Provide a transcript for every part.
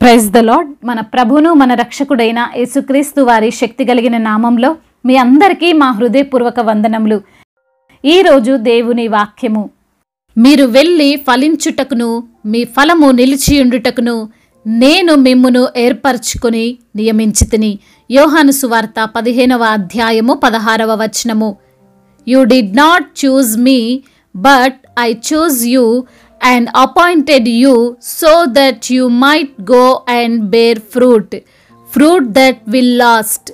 Praise the lord. మన ప్రభువును మన రక్షకుడైన యేసుక్రీస్తు వారి శక్తి కలిగిన నామంలో మీ అందరికీ మా హృదయపూర్వక వందనములు. ఈరోజు దేవుని వాక్యము, మీరు వెళ్ళి ఫలించుటకును మీ ఫలము నిలిచియుండుటకును నేను మిమ్మును ఏర్పరచుకొని నియమించితిని. యోహాను సువార్త 15వ అధ్యాయము 16వ వచనము. You did not choose me but I choose you and appointed you so that you might go and bear fruit that will last.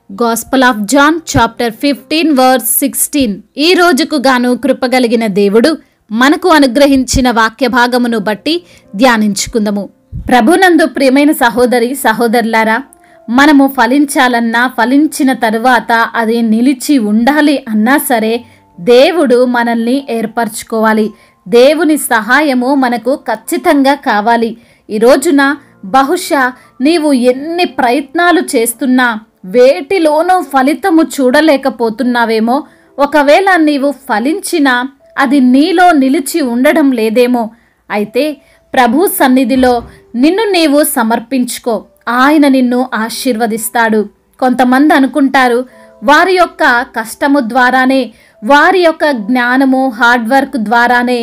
Gospel of John chapter 15 verse 16. ఈ రోజుకు గాను కృపగలిగిన దేవుడు మనకు అనుగ్రహించిన వాక్య భాగమును బట్టి ధ్యానించుకుందాము. ప్రభునందు ప్రియమైన సహోదరి సహోదరులారా, మనము ఫలించాలన్నా, ఫలించిన తరువాత అది నిలిచి ఉండాలి అన్నా సరే దేవుడు మనల్ని ఏర్పరచుకోవాలి. దేవుని సహాయము మనకు ఖచ్చితంగా కావాలి. ఈ రోజున బహుశా నీవు ఎన్ని ప్రయత్నాలు చేస్తున్నా వేటిలోనూ ఫలితము చూడలేకపోతున్నావేమో. ఒకవేళ నీవు ఫలించినా అది నీలో నిలిచి ఉండడం లేదేమో. అయితే ప్రభు సన్నిధిలో నిన్ను నీవు సమర్పించుకో, ఆయన నిన్ను ఆశీర్వదిస్తాడు. కొంతమంది అనుకుంటారు వారి యొక్క కష్టము ద్వారానే, వారి యొక్క జ్ఞానము హార్డ్ వర్క్ ద్వారానే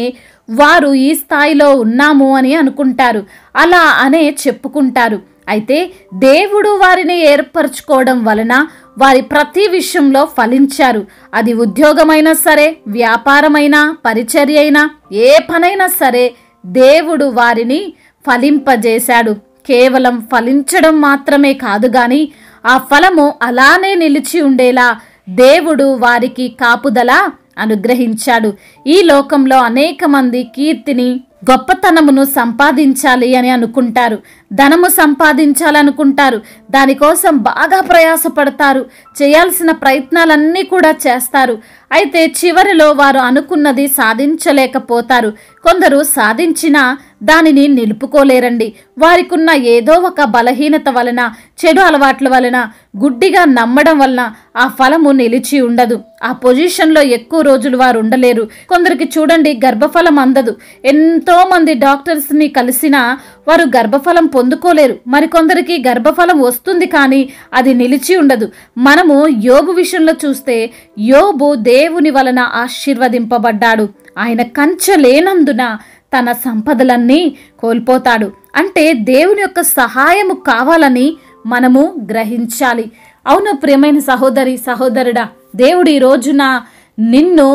వారు ఈ స్థాయిలో ఉన్నాము అని అనుకుంటారు. అలా అనే చెప్పుకుంటారు. అయితే దేవుడు వారిని ఏర్పరచుకోవడం వలన వారి ప్రతి విషయంలో ఫలించారు. అది ఉద్యోగమైనా సరే, వ్యాపారమైనా, పరిచర్య అయినా, ఏ పనైనా సరే దేవుడు వారిని ఫలింపజేశాడు. కేవలం ఫలించడం మాత్రమే కాదు గాని ఆ ఫలము అలానే నిలిచి ఉండేలా దేవుడు వారికి కాపుదల అనుగ్రహించాడు. ఈ లోకంలో అనేక మంది కీర్తిని, గొప్పతనమును సంపాదించాలి అని అనుకుంటారు, ధనము సంపాదించాలనుకుంటారు, దానికోసం బాగా ప్రయాసపడతారు, చేయాల్సిన ప్రయత్నాలన్నీ కూడా చేస్తారు. అయితే చివరిలో వారు అనుకున్నది సాధించలేకపోతారు. కొందరు సాధించినా దానిని నిలుపుకోలేరండి. వారికున్న ఏదో ఒక బలహీనత వలన, చెడు అలవాట్ల వలన, గుడ్డిగా నమ్మడం వలన ఆ ఫలము నిలిచి ఉండదు. ఆ పొజిషన్లో ఎక్కువ రోజులు వారు ఉండలేరు. కొందరికి చూడండి, గర్భఫలం అందదు. ఎంతో మంది డాక్టర్స్ని కలిసినా వారు గర్భఫలం పొందుకోలేరు. మరికొందరికి గర్భఫలం వస్తుంది కానీ అది నిలిచి ఉండదు. మనము యోబు విషయంలో చూస్తే, యోబు దేవుని వలన ఆశీర్వదింపబడ్డాడు. ఆయన కంచె లేనందున తన సంపదలన్నీ కోల్పోతాడు. అంటే దేవుని యొక్క సహాయము కావాలని మనము గ్రహించాలి. అవును ప్రియమైన సహోదరి సహోదరుడా, దేవుడు ఈ రోజున నిన్ను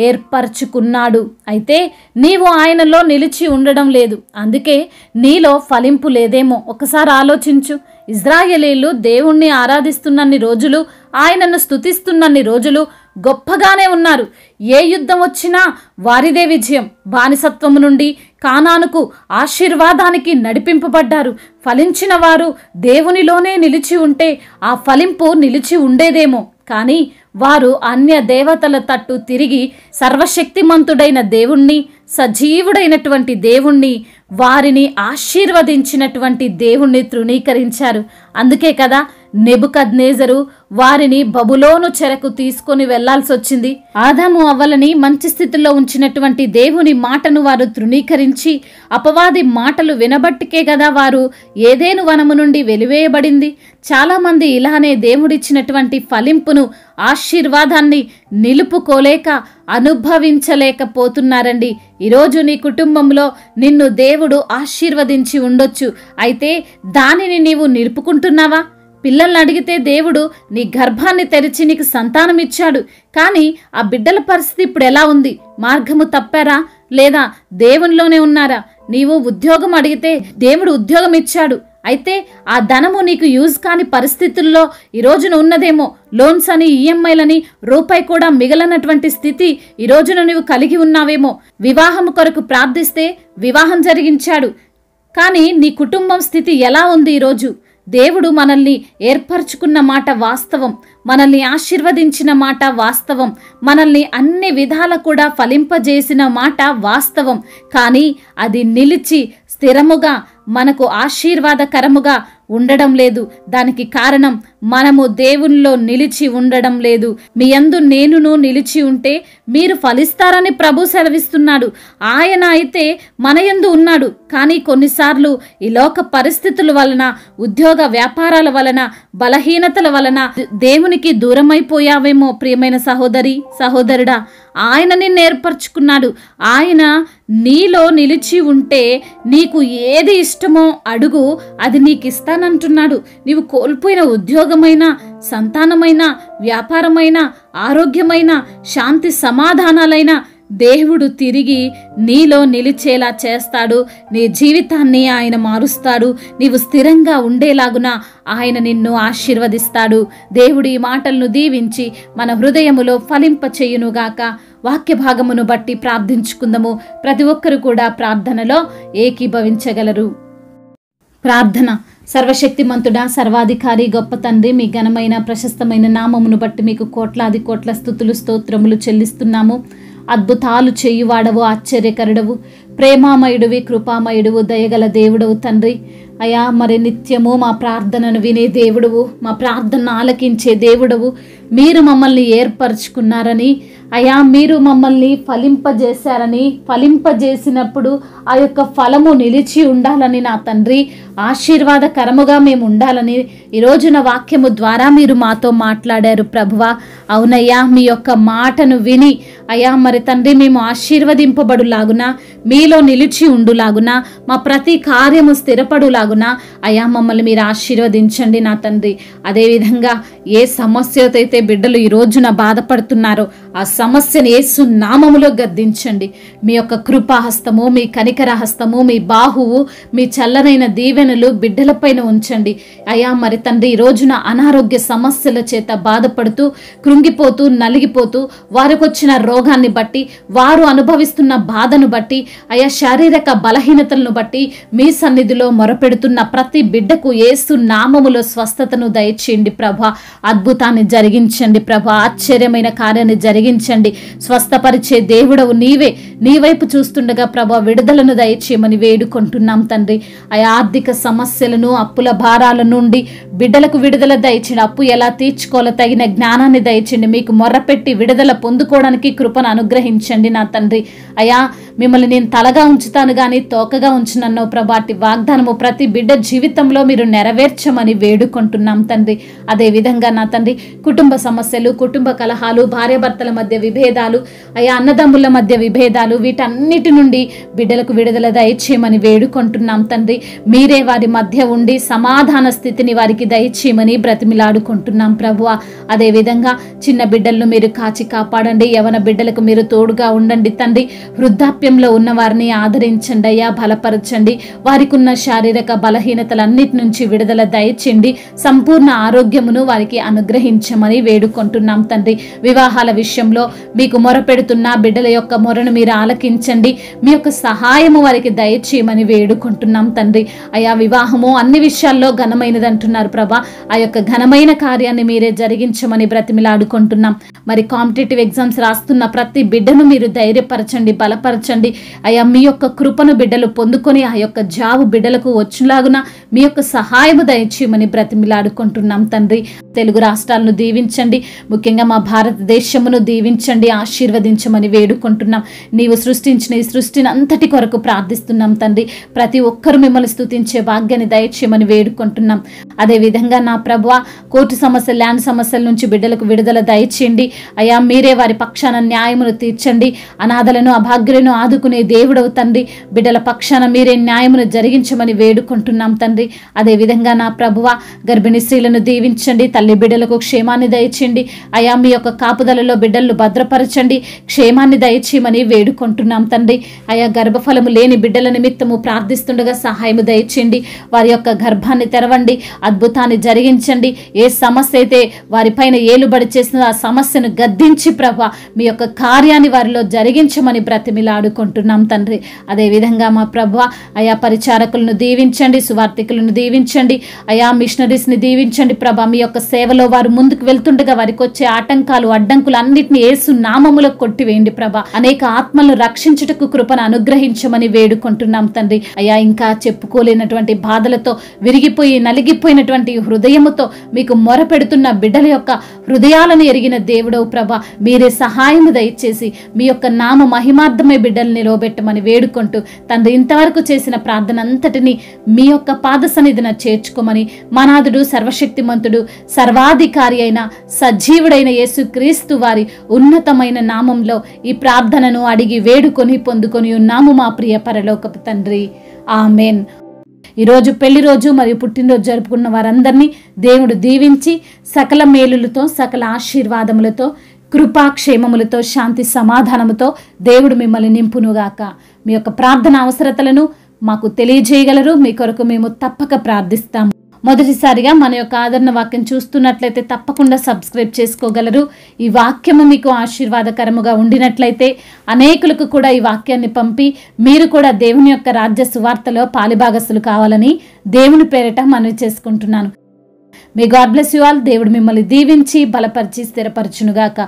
ఏర్పరచుకున్నాడు. అయితే నీవు ఆయనలో నిలిచి ఉండడం లేదు, అందుకే నీలో ఫలింపు లేదేమో. ఒకసారి ఆలోచించు. ఇజ్రాయేలీలు దేవుణ్ణి ఆరాధిస్తున్నన్ని రోజులు, ఆయనను స్తుతిస్తున్నన్ని రోజులు గొప్పగానే ఉన్నారు. ఏ యుద్ధం వచ్చినా వారిదే విజయం. బానిసత్వము నుండి కానానుకు ఆశీర్వాదానికి నడిపింపబడ్డారు. ఫలించిన వారు దేవునిలోనే నిలిచి ఉంటే ఆ ఫలింపు నిలిచి ఉండేదేమో. కానీ వారు అన్య దేవతల తట్టు తిరిగి సర్వశక్తిమంతుడైన దేవుణ్ణి, సజీవుడైనటువంటి దేవుణ్ణి, వారిని ఆశీర్వదించినటువంటి దేవుణ్ణి తృణీకరించారు. అందుకే కదా నెబుకద్నెజరు వారిని బబులోను చెరకు తీసుకొని వెళ్లాల్సి వచ్చింది. ఆదాము అవ్వలని మంచి స్థితిలో ఉంచినటువంటి దేవుని మాటను వారు తృణీకరించి, అపవాది మాటలు వినబట్టికే కదా వారు ఏదేను వనము నుండి వెలివేయబడింది. చాలామంది ఇలానే దేవుడిచ్చినటువంటి ఫలింపును, ఆశీర్వాదాన్ని నిలుపుకోలేక, అనుభవించలేకపోతున్నారండి. ఈరోజు నీ కుటుంబంలో నిన్ను దేవుడు ఆశీర్వదించి ఉండొచ్చు. అయితే దానిని నీవు నిలుపుకుంటున్నావా? పిల్లల్ని అడిగితే దేవుడు నీ గర్భాన్ని తెరిచి నీకు సంతానం ఇచ్చాడు. కానీ ఆ బిడ్డల పరిస్థితి ఇప్పుడు ఎలా ఉంది? మార్గము తప్పారా లేదా దేవునిలోనే ఉన్నారా? నీవు ఉద్యోగం అడిగితే దేవుడు ఉద్యోగం ఇచ్చాడు. అయితే ఆ ధనము నీకు యూజ్ కాని పరిస్థితుల్లో ఈ రోజున ఉన్నదేమో. లోన్స్ అని, ఈఎంఐలని రూపాయి కూడా మిగలనటువంటి స్థితి ఈ రోజున నీవు కలిగి ఉన్నావేమో. వివాహం కొరకు ప్రార్థిస్తే వివాహం జరిగించాడు. కానీ నీ కుటుంబం స్థితి ఎలా ఉంది ఈరోజు? దేవుడు మనల్ని ఏర్పరచుకున్న మాట వాస్తవం, మనల్ని ఆశీర్వదించిన మాట వాస్తవం, మనల్ని అన్ని విధాల కూడా ఫలింపజేసిన మాట వాస్తవం. కానీ అది నిలిచి స్థిరముగా మనకు ఆశీర్వాదకరముగా ఉండడం లేదు. దానికి కారణం మనము దేవునిలో నిలిచి ఉండడం లేదు. మీ యందు నేనును నిలిచి ఉంటే మీరు ఫలిస్తారని ప్రభు సెలవిస్తున్నాడు. ఆయన అయితే మన యందు ఉన్నాడు. కానీ కొన్నిసార్లు ఈ లోక పరిస్థితుల వలన, ఉద్యోగ వ్యాపారాల వలన, బలహీనతల వలన దేవునికి దూరమైపోయావేమో ప్రియమైన సహోదరి, సహోదరుడా. ఆయన నిన్ను ఏర్పరచుకున్నాడు. ఆయన నీలో నిలిచి ఉంటే నీకు ఏది ఇష్టమో అడుగు, అది నీకు ఇస్తానంటున్నాడు. నీవు కోల్పోయిన ఉద్యోగమైన, సంతానమైన, వ్యాపారమైన, ఆరోగ్యమైన, శాంతి సమాధానాలైన దేవుడు తిరిగి నీలో నిలిచేలా చేస్తాడు. నీ జీవితాన్ని ఆయన మారుస్తాడు. నీవు స్థిరంగా ఉండేలాగున ఆయన నిన్ను ఆశీర్వదిస్తాడు. దేవుడు ఈ మాటలను దీవించి మన హృదయములో ఫలింప చేయునుగాక. వాక్య భాగమును బట్టి ప్రార్థించుకుందాము. ప్రతి ఒక్కరు కూడా ప్రార్థనలో ఏకీభవించగలరు. ప్రార్థన. సర్వశక్తిమంతుడా, సర్వాధికారి, గొప్ప తండ్రి, మీ ఘనమైన ప్రశస్తమైన నామమును బట్టి మీకు కోట్లాది కోట్ల స్తుతులు, స్తోత్రములు చెల్లిస్తున్నాము. అద్భుతాలు చేయువాడవు, ఆశ్చర్యకరుడవు, ప్రేమామయుడివి, కృపామయుడువు, దయగల దేవుడవు తండ్రి. అయా, మరి నిత్యము మా ప్రార్థనను వినే దేవుడవు, మా ప్రార్థనను ఆలకించే దేవుడవు. మీరు మమ్మల్ని ఏర్పరచుకున్నారని, అయా మీరు మమ్మల్ని ఫలింపజేశారని, ఫలింపజేసినప్పుడు ఆ యొక్క ఫలము నిలిచి ఉండాలని నా తండ్రి, ఆశీర్వాదకరముగా మేము ఉండాలని ఈరోజు నా వాక్యము ద్వారా మీరు మాతో మాట్లాడారు ప్రభువా. అవునయ్యా, మీ యొక్క మాటను విని అయ్యా మరి తండ్రి మేము ఆశీర్వదింపబడులాగున, మీలో నిలిచి ఉండులాగున, మా ప్రతి కార్యము స్థిరపడులాగున అయ్యా మమ్మల్ని మీరు ఆశీర్వదించండి నా తండ్రి. అదేవిధంగా ఏ సమస్యతో అయితే బిడ్డలు ఈ రోజున బాధపడుతున్నారో ఆ సమస్యను యేసు నామములో గద్దించండి. మీ యొక్క కృపాహస్తము, మీ కనికర హస్తము, మీ బాహువు, మీ చల్లనైన దీవెనలు బిడ్డలపైన ఉంచండి. అయ్యా మరి తండ్రి ఈ రోజున అనారోగ్య సమస్యల చేత బాధపడుతూ, కృంగిపోతూ, నలిగిపోతూ, వారికి వచ్చిన రోగాన్ని బట్టి, వారు అనుభవిస్తున్న బాధను బట్టి, అయా శారీరక బలహీనతలను బట్టి మీ సన్నిధిలో మొరపెడుతున్న ప్రతి బిడ్డకు యేసు నామములో స్వస్థతను దయచేయండి ప్రభా. అద్భుతాన్ని జరిగించండి ప్రభా. ఆశ్చర్యమైన కార్యాన్ని జరిగించండి. స్వస్థపరిచే దేవుడవు నీవే. నీ వైపు చూస్తుండగా ప్రభా విడుదలను దయచేయమని వేడుకుంటున్నాం తండ్రి. అయా ఆర్థిక సమస్యలను, అప్పుల భారాల నుండి బిడ్డలకు విడుదల దయచేయండి. అప్పు ఎలా తీర్చుకోవాలో తగిన జ్ఞానాన్ని దయచేయండి. మీకు మొర్రపెట్టి విడుదల పొందుకోవడానికి కృపను అనుగ్రహించండి నా తండ్రి. అయా మిమ్మల్ని నేను తలగా ఉంచుతాను కానీ తోకగా ఉంచునన్నావు ప్రభా. అట్టి వాగ్దానము ప్రతి బిడ్డ జీవితంలో మీరు నెరవేర్చమని వేడుకుంటున్నాం తండ్రి. అదేవిధంగా నా తండ్రి కుటుంబ సమస్యలు, కుటుంబ కలహాలు, భార్యాభర్తల మధ్య విభేదాలు, అయా అన్నదమ్ముల మధ్య విభేదాలు, వీటన్నిటి నుండి బిడ్డలకు విడుదల దయచేయమని వేడుకుంటున్నాం తండ్రి. మీరే వారి మధ్య ఉండి సమాధాన స్థితిని వారికి దయచేయమని బ్రతిమిలాడుకుంటున్నాం ప్రభువా. అదేవిధంగా చిన్న బిడ్డలను మీరు కాచి కాపాడండి. యవన బిడ్డలకు మీరు తోడుగా ఉండండి తండ్రి. వృద్ధాప్యంలో ఉన్న వారిని ఆదరించండి అయ్యా, బలపరచండి. వారికి ఉన్న శారీరక బలహీనతలన్నిటి నుంచి విడుదల దయచేయండి. సంపూర్ణ ఆరోగ్యమును వారికి అనుగ్రహించమని వేడుకుంటున్నాం తండ్రి. వివాహాల విషయంలో మీకు మొరపెడుతున్న బిడ్డల యొక్క మొరను మీరు ఆలకించండి. మీ యొక్క సహాయము వారికి దయచేయమని వేడుకుంటున్నాం తండ్రి. అయా వివాహము అన్ని విషయాల్లో ఘనమైనది అంటున్నారు ప్రభా. ఆ యొక్క ఘనమైన కార్యాన్ని మీరే జరిగించమని బ్రతిమిలాడుకుంటున్నాం. మరి కాంపిటేటివ్ ఎగ్జామ్స్ రాస్తున్న ప్రతి బిడ్డను మీరు ధైర్యపరచండి, బలపరచండి. అయ్యా మీ యొక్క కృపను బిడ్డలు పొందుకొని ఆ యొక్క జాబు బిడ్డలకు వచ్చులాగున మీ యొక్క సహాయము దయచేయమని బ్రతిమిలాడుకుంటున్నాం తండ్రి. తెలుగు రాష్ట్రాలను దీవించండి. ముఖ్యంగా మా భారతదేశమును దీవించండి, ఆశీర్వదించమని వేడుకుంటున్నాం. నీవు సృష్టించిన ఈ సృష్టిని అంతటి కొరకు ప్రార్థిస్తున్నాం తండ్రి. ప్రతి ఒక్కరు మిమ్మల్ని స్తుతించే భాగ్యాన్ని దయచేయమని వేడుకుంటున్నాం. అదేవిధంగా నా ప్రభువా కోర్టు సమస్య, ల్యాండ్ సమస్యల నుంచి బిడ్డలకు విడుదల దయచేయండి. అయ్యా మీరే వారి పక్షాన న్యాయమును తీర్చండి. అనాథలను, అభాగ్యులను ఆదుకునే దేవుడవు తండ్రి. బిడ్డల పక్షాన మీరే న్యాయమును జరిగించమని వేడుకుంటున్నాం తండ్రి. అదేవిధంగా నా ప్రభువా గర్భిణీ స్త్రీలను దీవించండి. తల్లి బిడ్డలకు క్షేమాన్ని దయచేయండి. అయా మీ యొక్క కాపుదలలో బిడ్డలను భద్రపరచండి. క్షేమాన్ని దయచేయమని వేడుకుంటున్నాం తండ్రి. అయా గర్భఫలము లేని బిడ్డల నిమిత్తము ప్రార్థిస్తుండగా సహాయము దయచేయండి. వారి యొక్క గర్భాన్ని తెరవండి. అద్భుతాన్ని జరిగించండి. ఏ సమస్య అయితే వారిపైన ఏలుబడి చేసిన ఆ సమస్యను గద్దించి ప్రభా మీ యొక్క కార్యాన్ని వారిలో జరిగించమని బ్రతిమిలాడుకుంటున్నాం తండ్రి. అదేవిధంగా మా ప్రభువా అయా పరిచారకులను దీవించండి, సువార్థికులను దీవించండి, అయా మిషనరీస్ని దీవించండి ప్రభా. మీ యొక్క సేవలో వారు ముందుకు వెళ్తుండగా వారికి వచ్చే ఆటంకాలు, అడ్డంకులు అన్నింటినీ యేసు నామములో కొట్టివేయండి ప్రభా. అనేక ఆత్మలను రక్షించుటకు కృపను అనుగ్రహించమని వేడుకుంటున్నాం తండ్రి. అయ్యా, ఇంకా చెప్పుకోలేనటువంటి బాధలతో విరిగిపోయి నలిగిపోయినటువంటి హృదయముతో మీకు మొరపెడుతున్న బిడ్డల యొక్క హృదయాలను ఎరిగిన దేవుడవు ప్రభా, మీరే సహాయము దయచేసి మీ యొక్క నామ మహిమార్థమై బిడ్డలు నిలవబెట్టమని వేడుకుంటూ తండ్రి, ఇంతవరకు చేసిన ప్రార్థన అంతటిని మీ యొక్క పాద సన్నిధిన చేర్చుకోమని మనాథుడు, సర్వశక్తిమంతుడు, సర్వాధికారి అయిన సజీవుడైన యేసుక్రీస్తు వారి ఉన్నతమైన నామంలో ఈ ప్రార్థనను అడిగి వేడుకొని పొందుకొని ఉన్నాము మా ప్రియ పరలోకపు తండ్రి. ఆమెన్. ఈరోజు పెళ్లి రోజు మరియు పుట్టినరోజు జరుపుకున్న వారందరినీ దేవుడు దీవించి సకల మేలులతో, సకల ఆశీర్వాదములతో, కృపాక్షేమములతో, శాంతి సమాధానముతో దేవుడు మిమ్మల్ని నింపునుగాక. మీ యొక్క ప్రార్థన అవసరతలను మాకు తెలియజేయగలరు. మీ కొరకు మేము తప్పక ప్రార్థిస్తాము. మొదటిసారిగా మన యొక్క ఆదరణ వాక్యం చూస్తున్నట్లయితే తప్పకుండా సబ్స్క్రైబ్ చేసుకోగలరు. ఈ వాక్యము మీకు ఆశీర్వాదకరముగా ఉండినట్లయితే అనేకులకు కూడా ఈ వాక్యాన్ని పంపి మీరు కూడా దేవుని యొక్క రాజ్య సువార్తలో పాలిభాగస్తులు కావాలని దేవుని పేరిట మనవి చేసుకుంటున్నాను. May God bless you all. దేవుడు మిమ్మల్ని దీవించి బలపరిచి స్థిరపరచునుగాక.